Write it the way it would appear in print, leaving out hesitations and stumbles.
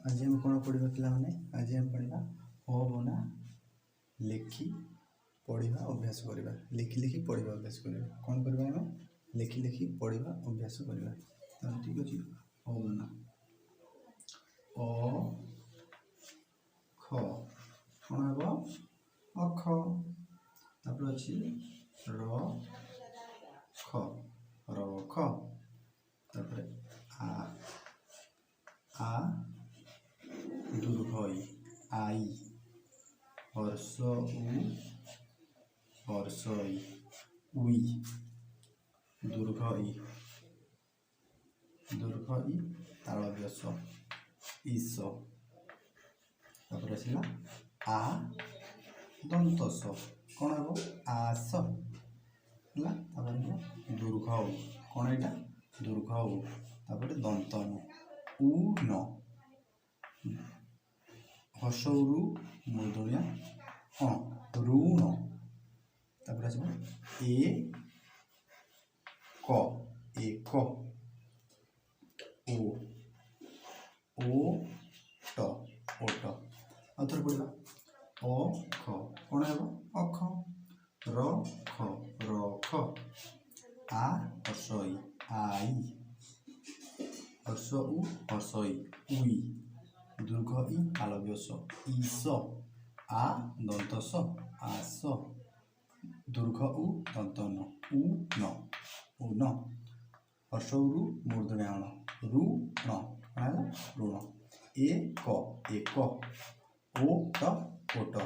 आज हम कौन पढ़ा पे आज हम पढ़ा ह बना लिखि पढ़ा अभ्यास करवा लिखि लिखि पढ़ा अभ्यास करवा कौन करवा लिखि लिखि पढ़ा अभ्यास करवा तो ठीक अच्छे ह बना अ ख कौन हम अख तापर अच्छी र ख रख तापर आ दीर्घई आई हर्ष उ हर्षई उई दीर्घई दीर्घई तालव्यस ईश तापर आसला आ दंतस कौन हम आस है दीर्घ कौन यहाँ दीर्घ तापर दंतन उ न हसरु मूर्धन्य ऋण तापर आसला ए क एक ओ ट ओट आउथर पढ़ा अ ख कौन हम अख र ख रख आ हर्षई आई हर्ष उ हर्षई उई दीर्घ इ तालव्यस ईश आ दंतस आस दीर्घ उ दंतन उ न हर्षरु मूर्धन्याण ऋण ऋण एक ओ ट ओट